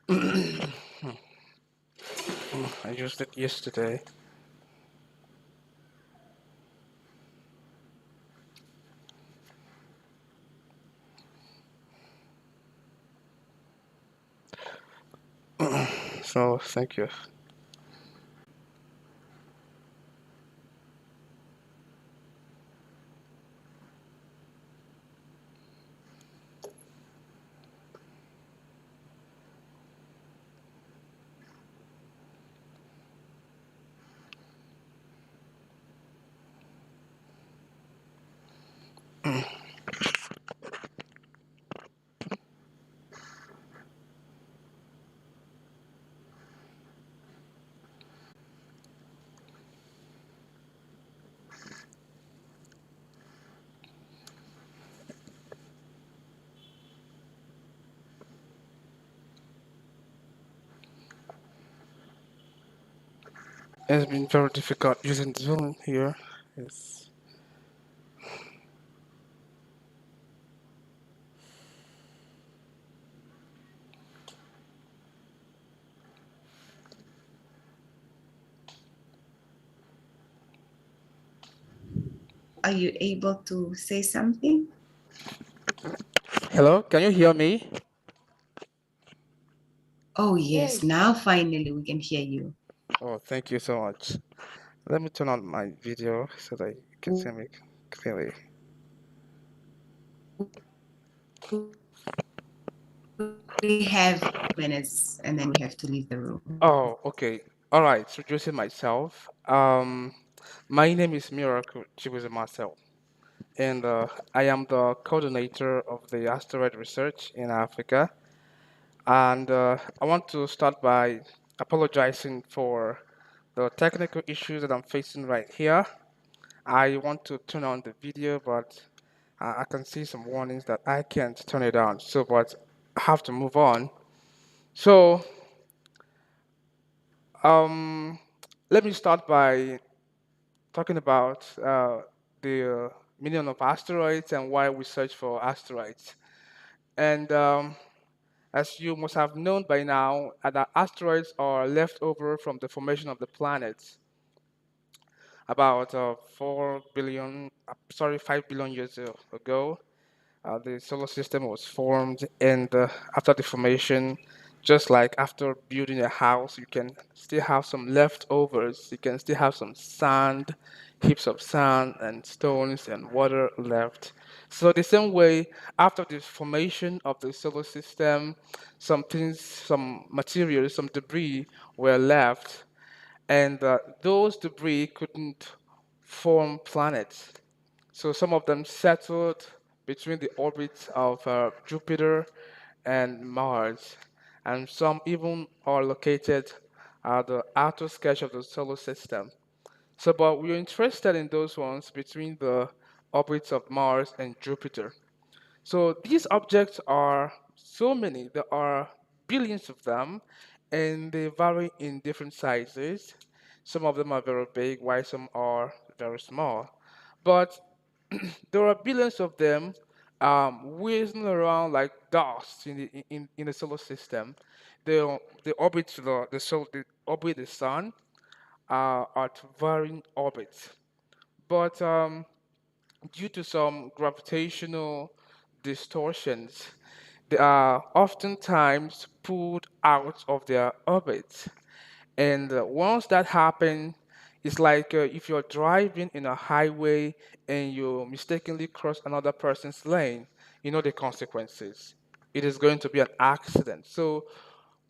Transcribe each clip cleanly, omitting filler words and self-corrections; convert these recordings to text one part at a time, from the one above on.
I used it yesterday. So thank you. It's been very difficult using Zoom here. Yes. Are you able to say something? Hello, can you hear me? Oh, yes. Now finally we can hear you. Oh, thank you so much. Let me turn on my video so that you can see me clearly. We have minutes and then we have to leave the room. Oh, okay. All right. Introducing myself. My name is Miracle Chibuze Marcel, and I am the coordinator of the asteroid research in Africa. And I want to start by apologizing for the technical issues that I'm facing right here. I want to turn on the video, but I can see some warnings that I can't turn it on. So, but I have to move on. So, um, let me start by talking about the meaning of asteroids and why we search for asteroids. And as you must have known by now, that asteroids are left over from the formation of the planets about 4 billion, sorry, 5 billion years ago. The solar system was formed, and after the formation, just like after building a house, you can still have some leftovers. You can still have some sand, heaps of sand and stones and water left. So the same way, after the formation of the solar system, some things, some materials, some debris were left, and those debris couldn't form planets. So some of them settled between the orbits of Jupiter and Mars, and some even are located at the outer sketch of the solar system. So, but we're interested in those ones between the orbits of Mars and Jupiter. So these objects are so many. There are billions of them, and they vary in different sizes. Some of them are very big, while some are very small. But there are billions of them whizzing around like dust in the solar system. They orbit they orbit the sun at varying orbits. But due to some gravitational distortions, they are oftentimes pulled out of their orbit. And once that happens, it's like if you're driving in a highway and you mistakenly cross another person's lane, you know the consequences. It is going to be an accident. So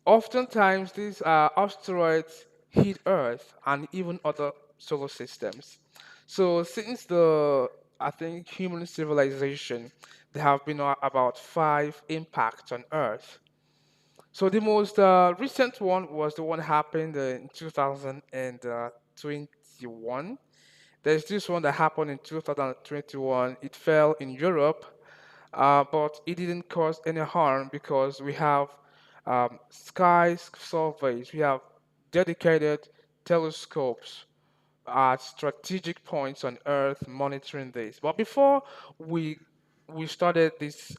oftentimes, these asteroids hit Earth and even other solar systems. So, since I think, human civilization, there have been about five impacts on Earth. So, the most recent one was the one happened in 2021. There's this one that happened in 2021. It fell in Europe, but it didn't cause any harm because we have sky surveys, we have dedicated telescopes at strategic points on Earth monitoring this. But before we we started this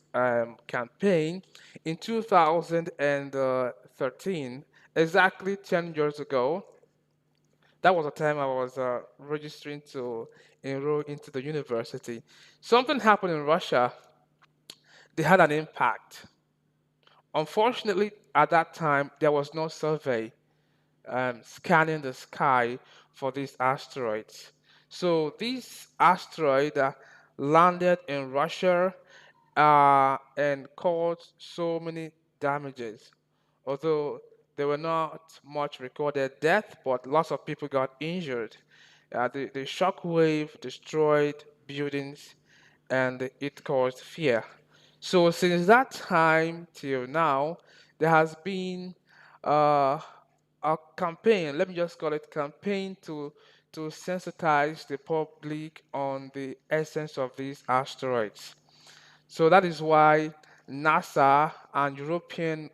campaign in 2013, exactly 10 years ago. That was the time I was registering to enroll into the university. Something happened in Russia. They had an impact. Unfortunately, at that time, there was no survey scanning the sky for these asteroids. So this asteroid landed in Russia and caused so many damages. Although there were not much recorded death, but lots of people got injured. The shock wave destroyed buildings and it caused fear. So since that time till now, there has been uh, a campaign. Let me just call it campaign to sensitize the public on the essence of these asteroids. So that is why NASA and European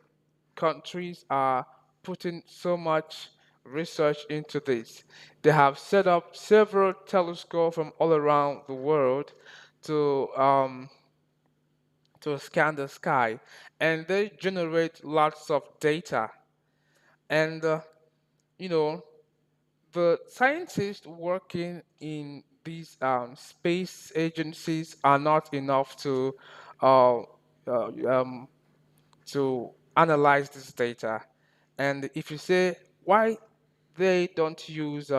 countries are putting so much research into this. They have set up several telescopes from all around the world to um, to scan the sky, and they generate lots of data. And you know, the scientists working in these space agencies are not enough uh, um, to analyze this data. And if you say why they don't use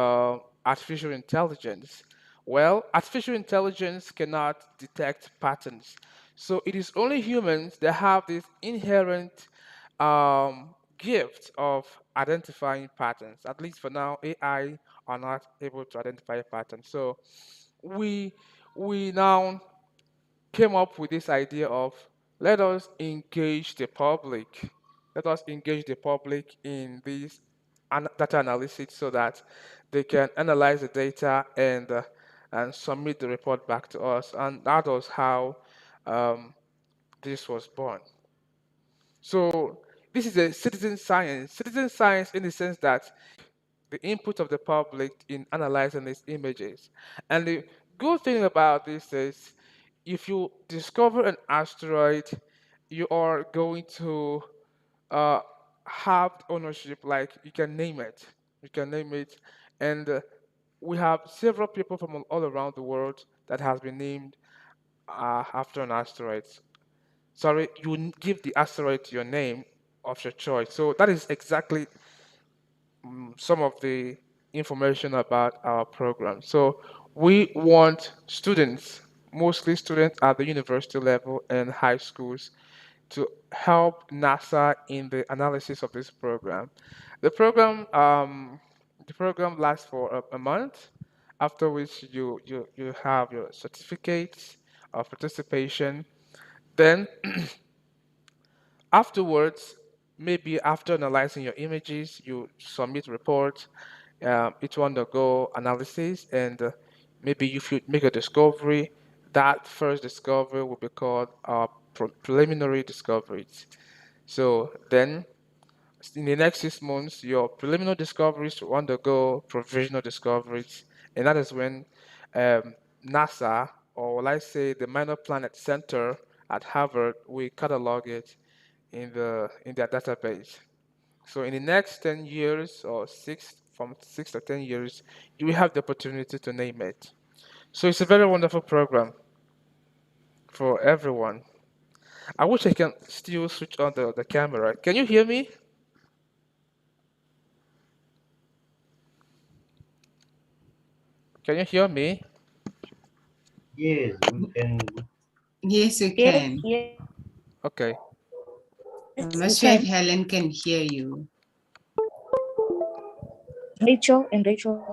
artificial intelligence, well, artificial intelligence cannot detect patterns. So it is only humans that have this inherent gift of identifying patterns. At least for now, AI are not able to identify patterns. So we we now came up with this idea of let us engage the public. Let us engage the public in this data analysis so that they can analyze the data and submit the report back to us. And that was how um, this was born. So this is a citizen science in the sense that the input of the public in analyzing these images. And the good thing about this is if you discover an asteroid, you are going to uh, have ownership, like you can name it. You can name it. And we have several people from all around the world that has been named after an asteroid. Sorry, you give the asteroid your name of your choice. So that is exactly some of the information about our program. So we want students, mostly students at the university level and high schools, to help NASA in the analysis of this program. The program, the program lasts for a month, after which you have your certificates of participation. Then afterwards, maybe after analyzing your images, you submit reports. It will undergo analysis, and maybe if you make a discovery, that first discovery will be called preliminary discoveries. So then, in the next 6 months, your preliminary discoveries will undergo provisional discoveries, and that is when NASA, or will I say the Minor Planet Center at Harvard, will catalog it in their database. So in the next 10 years or from 6 to 10 years, you will have the opportunity to name it. So it's a very wonderful program for everyone. I wish I can still switch on the camera. Can you hear me? Can you hear me? Yes, we can. Yes, you Yes, can. yes, Okay. I'm yes, not we sure if can. Helen can hear you. Rachel.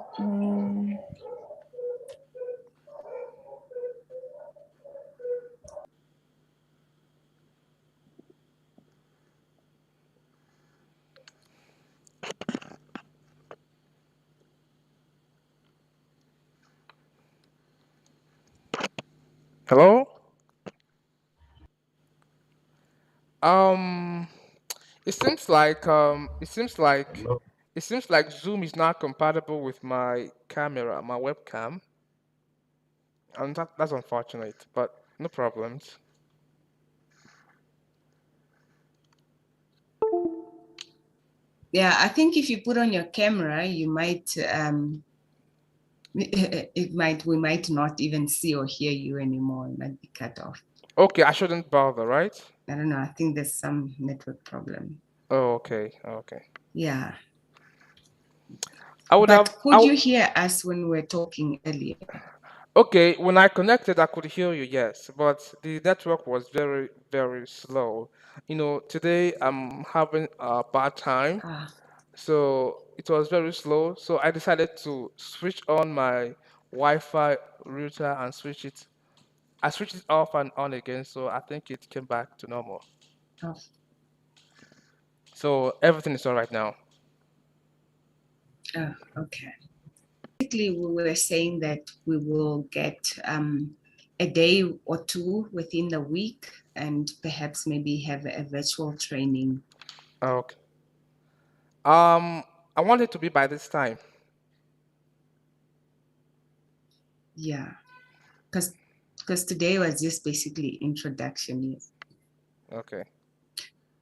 Hello? Um, it seems like Hello. it seems like Zoom is not compatible with my camera, my webcam, and that's unfortunate. But No problems. Yeah, I think if you put on your camera, you might we might not even see or hear you anymore. It might be cut off. Okay, I shouldn't bother, right? I don't know. I think there's some network problem. Oh, okay, okay. Yeah. I would have. But could you hear us when we were talking earlier? Okay, when I connected, I could hear you, yes, but the network was very, very slow. Today I'm having a bad time, Ah, so it was very slow. So I decided to switch on my Wi-Fi router and switch it. I switched it off and on again, so I think it came back to normal. oh, So everything is all right now. oh, okay. Basically, we were saying that we will get a day or two within the week and perhaps maybe have a virtual training. Okay. I want it to be by this time. Yeah, because today was just basically introduction. Yes. Okay.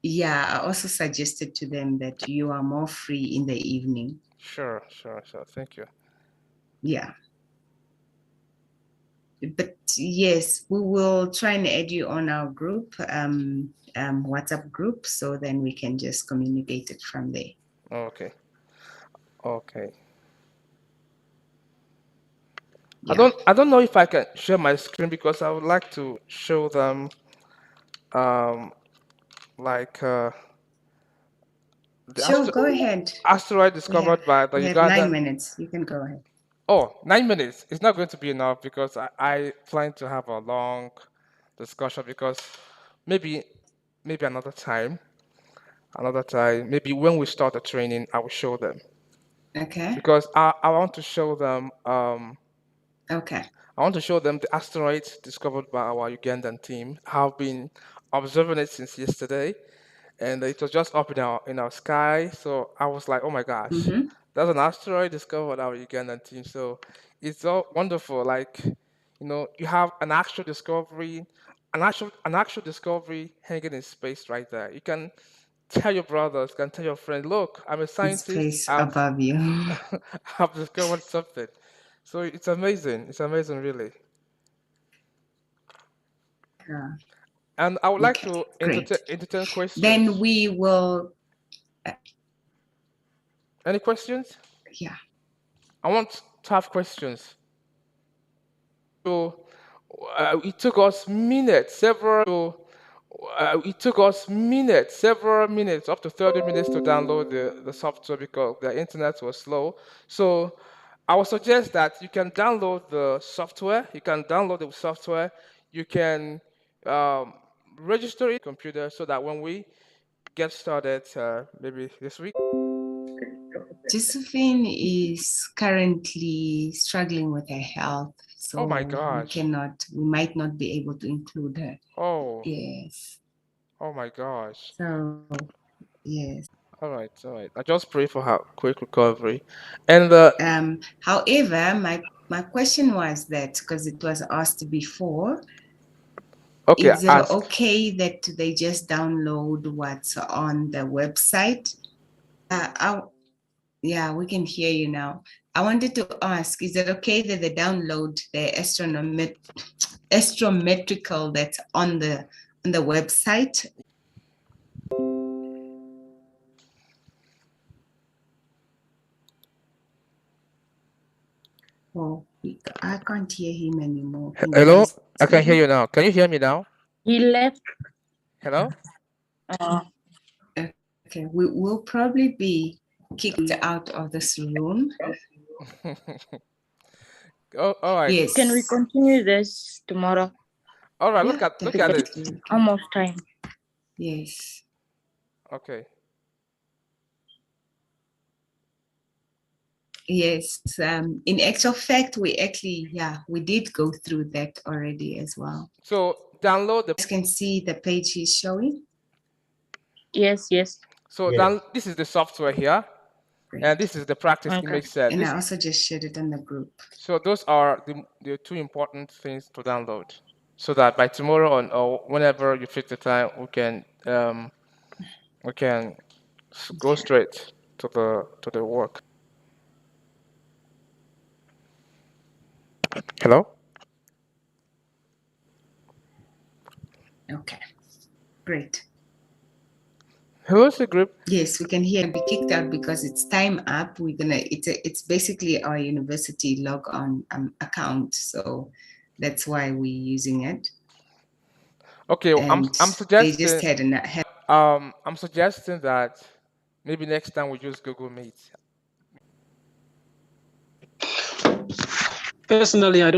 Yeah, I also suggested to them that you are more free in the evening. Sure, sure, sure. Thank you. Yeah. But yes, we will try and add you on our group, WhatsApp group, so then we can just communicate it from there. Okay. Okay. I Yeah. don't I don't know if I can share my screen because I would like to show them um like the Sure, go ahead. asteroid We have discovered by the we have 9 Ugandan. minutes. You can go ahead. Oh, 9 minutes. It's not going to be enough because I plan to have a long discussion because maybe maybe another time, maybe when we start the training, I will show them Okay. because I want to show them Okay. I want to show them the asteroids discovered by our Ugandan team. I've been observing it since yesterday, and it was just up in our sky. So I was like, oh my gosh, Mm-hmm. there's an asteroid discovered by our Ugandan team. So it's so wonderful. Like, you have an actual discovery hanging in space right there. You can tell your brothers, can tell your friends, look, I'm a It's scientist. place above you. I've discovered something. So it's amazing. It's amazing, really. And I would like Okay, to great. entertain Then questions. we will, Any questions? yeah. I want to have questions. So it took us minutes, several minutes, up to 30 minutes to download the software because the internet was slow. So I would suggest that you can download the software. You can download the software. You can um, register it on your computer so that when we get started, maybe this week. Josephine is currently struggling with her health, Oh my so gosh. we might not be able to include her. Oh, Yes. oh my gosh. So, yes. All right, all right. I just pray for her quick recovery. And However, my question was that because it was asked before, okay, is it ask. okay that they just download what's on the website? Yeah, we can hear you now. I wanted to ask, is it okay that they download the astrometrical that's on the website? Oh, I can't hear him anymore. Can you Hello? guys I hear can hear him? you now. Can you hear me now? He left. Hello? Uh, Okay, we will probably be kicked out of this room. Oh, all right. Yes. can we continue this tomorrow? All right, Yeah, look at it. definitely. Almost time. Yes. Okay. Yes. In actual fact, we did go through that already as well. So download the You guys can see the page he's showing. Yes, yes. so Yes. this is the software here, and Great. this is the practice Okay. image set. And I also just shared it on the group. So those are the two important things to download. so that by tomorrow on or whenever you fit the time, we can go straight to the work. Hello. Okay, great. Hello, group. Yes, we can hear be kicked out because it's time up. It's basically our university log on account, so that's why we're using it. Okay, I'm And I'm they just suggesting had I'm suggesting that maybe next time we use Google Meet. Personally, I don't